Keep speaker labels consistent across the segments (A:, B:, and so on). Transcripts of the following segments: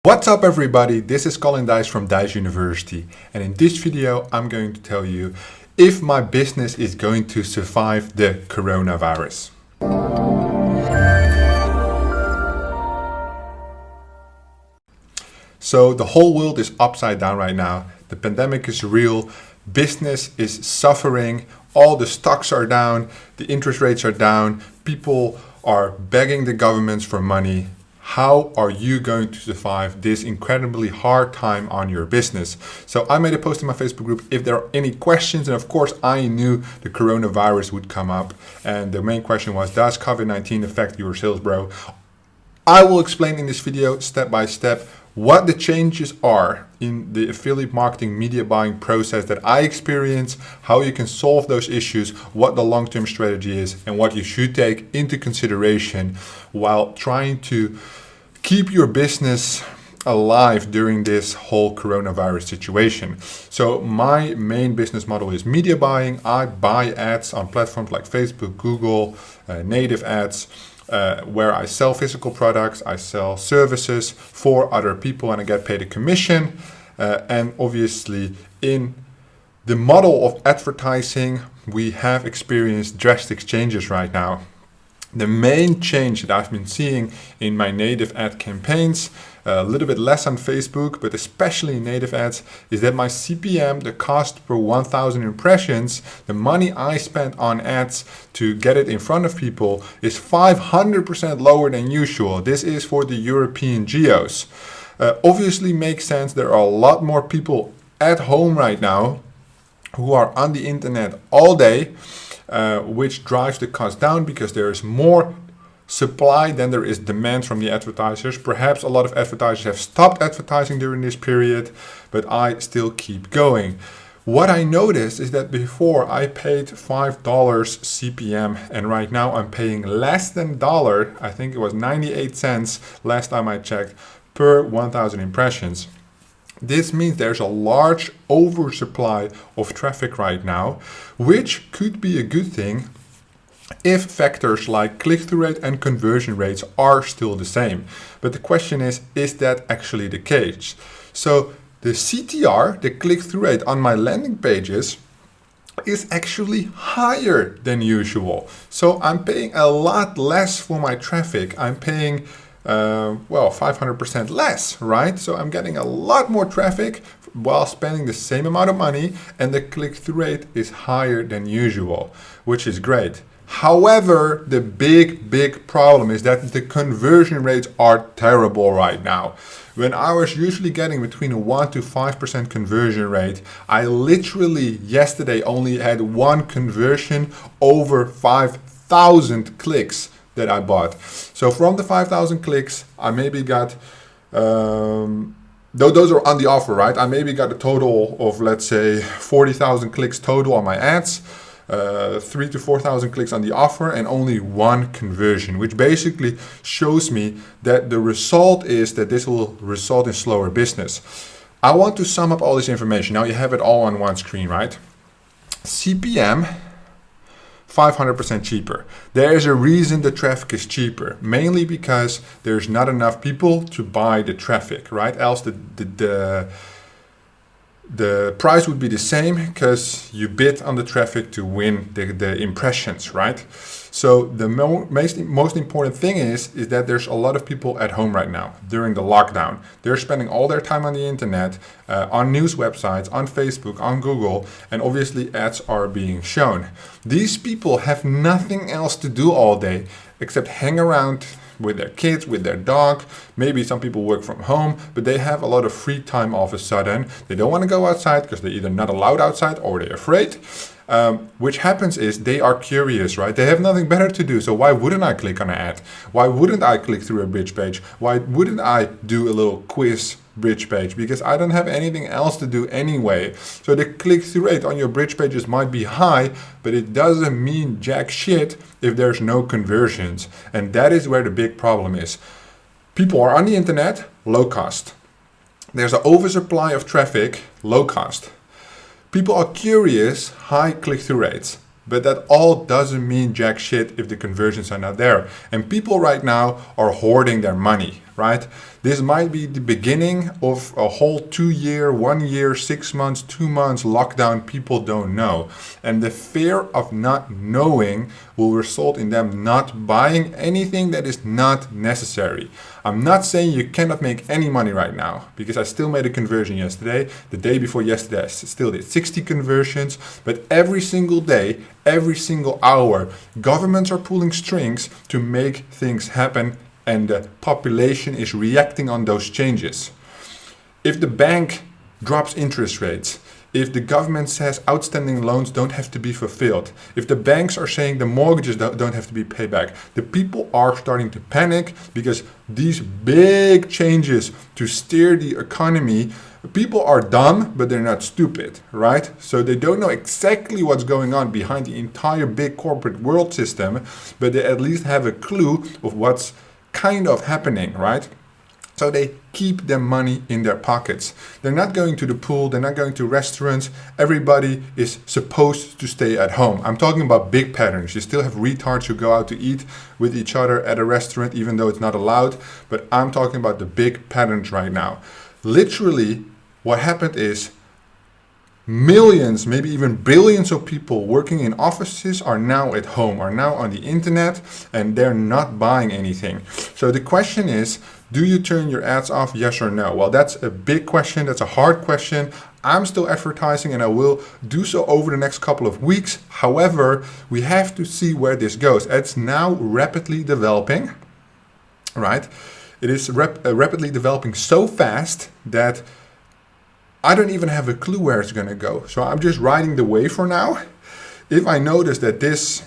A: What's up everybody, this is Colin Dijs from Dijs University, and in this video I'm going to tell you if my business is going to survive the coronavirus. So the whole world is upside down right now. The pandemic is real, business is suffering, all the stocks are down, the interest rates are down, people are begging the governments for money. How are you going to survive this incredibly hard time on your business? So I made a post in my Facebook group if there are any questions, and of course I knew the coronavirus would come up, and the main question was, does COVID-19 affect your sales, bro? I will explain in this video step by step what the changes are in the affiliate marketing media buying process that I experience, how you can solve those issues, what the long-term strategy is, and what you should take into consideration while trying to keep your business alive during this whole coronavirus situation. So my main business model is media buying. I buy ads on platforms like Facebook, Google, native ads, where I sell physical products, I sell services for other people, and I get paid a commission. And obviously in the model of advertising, we have experienced drastic changes right now. The main change that I've been seeing in my native ad campaigns, a little bit less on Facebook, but especially in native ads, is that my CPM, the cost per 1,000 impressions, the money I spent on ads to get it in front of people, is 500% lower than usual. This is for the European geos. Obviously makes sense. There are a lot more people at home right now who are on the internet all day, which drives the cost down because there is more supply than there is demand from the advertisers. Perhaps a lot of advertisers have stopped advertising during this period, but I still keep going. What I noticed is that before I paid $5 CPM, and right now I'm paying less than $1. I think it was 98 cents last time I checked per 1,000 impressions. This means there's a large oversupply of traffic right now, which could be a good thing if factors like click-through rate and conversion rates are still the same. But the question is that actually the case? So the CTR, the click-through rate on my landing pages, is actually higher than usual. So I'm paying a lot less for my traffic. I'm paying 500% less, right? So I'm getting a lot more traffic while spending the same amount of money, and the click-through rate is higher than usual, which is great. However, the big problem is that the conversion rates are terrible right now. When I was usually getting between a 1 to 5% conversion rate, I literally yesterday only had one conversion over 5,000 clicks that I bought. So from the 5,000 clicks, I maybe got, those are on the offer, right? I maybe got a total of, let's say, 40,000 clicks total on my ads, 3,000 to 4,000 clicks on the offer, and only one conversion, which basically shows me that the result is that this will result in slower business. I want to sum up all this information. Now you have it all on one screen, right? CPM, 500% cheaper. There is a reason the traffic is cheaper, mainly because there's not enough people to buy the traffic, right? Else the price would be the same because you bid on the traffic to win the impressions, right? So the most important thing is that there's a lot of people at home right now during the lockdown. They're spending all their time on the internet, on news websites, on Facebook, on Google, and obviously ads are being shown. These people have nothing else to do all day except hang around with their kids, with their dog. Maybe some people work from home, but they have a lot of free time all of a sudden. They don't want to go outside because they're either not allowed outside or they're afraid. Which happens is they are curious, right? They have nothing better to do. So why wouldn't I click on an ad? Why wouldn't I click through a bridge page? Why wouldn't I do a little quiz bridge page? Because I don't have anything else to do anyway. So the click-through rate on your bridge pages might be high, but it doesn't mean jack shit if there's no conversions. And that is where the big problem is. People are on the internet, low cost. There's an oversupply of traffic, low cost. People are curious, high click-through rates. But that all doesn't mean jack shit if the conversions are not there. And people right now are hoarding their money. right? This might be the beginning of a whole 2 year, 1 year, 6 months, 2 months lockdown people don't know. And the fear of not knowing will result in them not buying anything that is not necessary. I'm not saying you cannot make any money right now, because I still made a conversion yesterday. The day before yesterday, I still did 60 conversions. But every single day, every single hour, governments are pulling strings to make things happen, and the population is reacting on those changes. If the bank drops interest rates, if the government says outstanding loans don't have to be fulfilled, if the banks are saying the mortgages don't have to be paid back, the people are starting to panic, because these big changes to steer the economy, people are dumb, but they're not stupid, right? So they don't know exactly what's going on behind the entire big corporate world system, but they at least have a clue of what's kind of happening, right? So they keep their money in their pockets. They're not going to the pool, they're not going to restaurants. Everybody is supposed to stay at home. I'm talking about big patterns. You still have retards who go out to eat with each other at a restaurant, even though it's not allowed. But I'm talking about the big patterns right now. Literally, what happened is millions, maybe even billions of people working in offices are now at home, are now on the internet, and they're not buying anything. So the question is, do you turn your ads off, yes or no? Well, that's a big question. That's a hard question. I'm still advertising, and I will do so over the next couple of weeks. However, we have to see where this goes. It's now rapidly developing, right? It is rapidly developing so fast that I don't even have a clue where it's going to go. So I'm just riding the wave for now. If I notice that this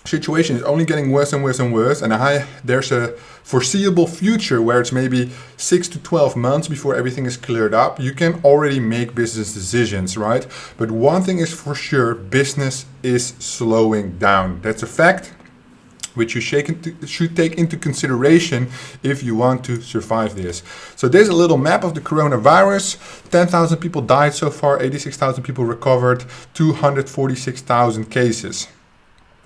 A: situation is only getting worse and worse and worse, and there's a foreseeable future where it's maybe 6 to 12 months before everything is cleared up, you can already make business decisions, right? But one thing is for sure, business is slowing down. That's a fact which you should take into consideration if you want to survive this. So there's a little map of the coronavirus. 10,000 people died so far, 86,000 people recovered, 246,000 cases.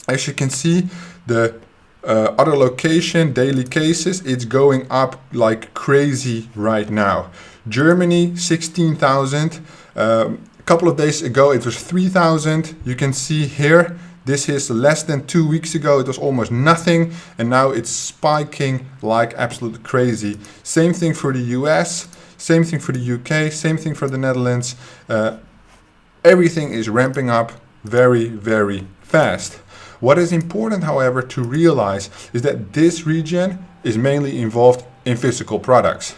A: As you can see, the other location, daily cases, it's going up like crazy right now. Germany, 16,000. A couple of days ago, it was 3,000. You can see here, this is less than 2 weeks ago, it was almost nothing, and now it's spiking like absolutely crazy. Same thing for the US, same thing for the UK, same thing for the Netherlands. Everything is ramping up very, very fast. What is important, however, to realize is that this region is mainly involved in physical products.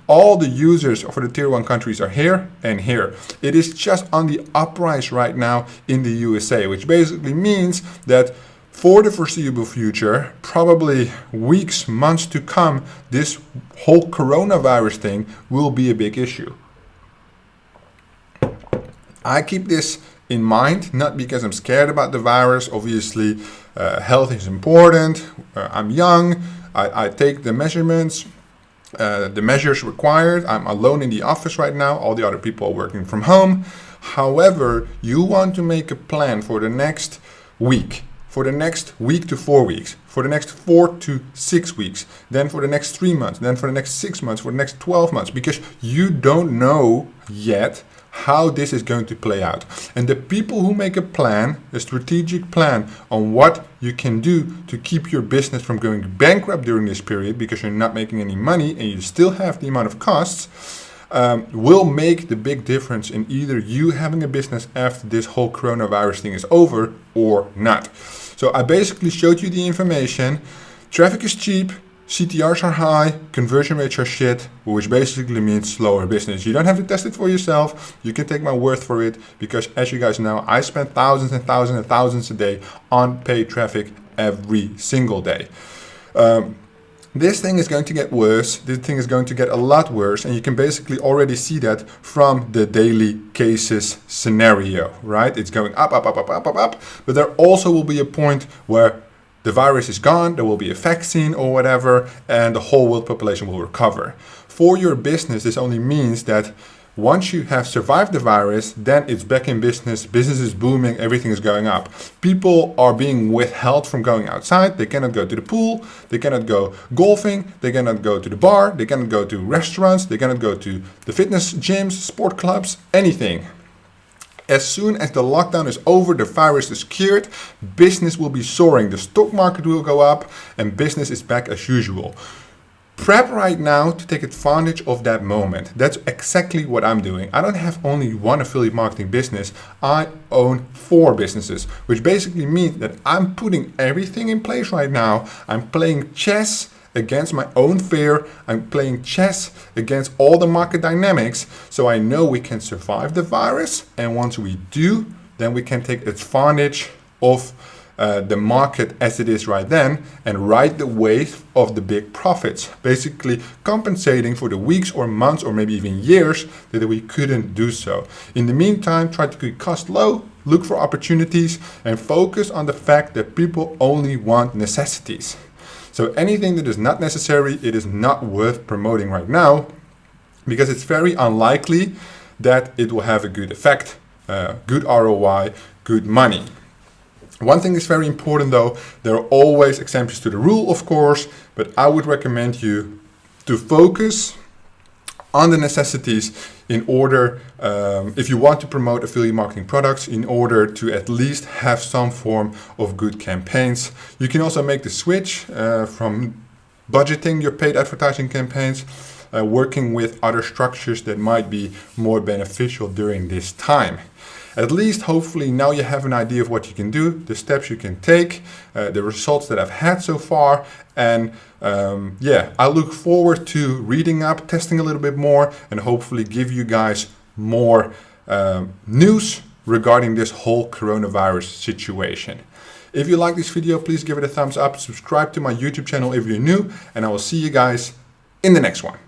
A: All the users for the tier 1 countries are here and here. It is just on the uprise right now in the USA, which basically means that for the foreseeable future, probably weeks, months to come, this whole coronavirus thing will be a big issue. I keep this in mind, not because I'm scared about the virus. Obviously, health is important. I'm young. I take the measurements. The measures required. I'm alone in the office right now. All the other people are working from home. However, you want to make a plan for the next week, for the next week to 4 weeks, for the next 4 to 6 weeks, then for the next 3 months, then for the next 6 months, for the next 12 months, because you don't know yet how this is going to play out. And the people who make a plan, a strategic plan on what you can do to keep your business from going bankrupt during this period, because you're not making any money and you still have the amount of costs, will make the big difference in either you having a business after this whole coronavirus thing is over or not. So I basically showed you the information. Traffic is cheap. CTRs are high, conversion rates are shit, which basically means slower business. You don't have to test it for yourself. You can take my word for it, because as you guys know, I spend thousands and thousands and thousands a day on paid traffic every single day. This thing is going to get worse. This thing is going to get a lot worse, and you can basically already see that from the daily cases scenario, right? It's going up, up, up, up, up, up, up, but there also will be a point where the virus is gone, there will be a vaccine or whatever, and the whole world population will recover. For your business, this only means that once you have survived the virus, then it's back in business. Business is booming, everything is going up. People are being withheld from going outside. They cannot go to the pool, they cannot go golfing, they cannot go to the bar, they cannot go to restaurants, they cannot go to the fitness gyms, sport clubs, anything. As soon as the lockdown is over, the virus is cured, business will be soaring, the stock market will go up, and business is back as usual. Prep right now to take advantage of that moment. That's exactly what I'm doing. I don't have only one affiliate marketing business. I own 4 businesses, which basically means that I'm putting everything in place right now. I'm playing chess against my own fear. I'm playing chess against all the market dynamics. So I know we can survive the virus. And once we do, then we can take advantage of the market as it is right then and ride the wave of the big profits, basically compensating for the weeks or months or maybe even years that we couldn't do so. In the meantime, try to keep costs low, look for opportunities, and focus on the fact that people only want necessities. So anything that is not necessary, it is not worth promoting right now, because it's very unlikely that it will have a good effect, good ROI, good money. One thing is very important though, there are always exceptions to the rule, of course, but I would recommend you to focus on the necessities in order, if you want to promote affiliate marketing products, in order to at least have some form of good campaigns. You can also make the switch from budgeting your paid advertising campaigns, working with other structures that might be more beneficial during this time. At least, hopefully, now you have an idea of what you can do, the steps you can take, the results that I've had so far. And I look forward to reading up, testing a little bit more, and hopefully give you guys more news regarding this whole coronavirus situation. If you like this video, please give it a thumbs up, subscribe to my YouTube channel if you're new, and I will see you guys in the next one.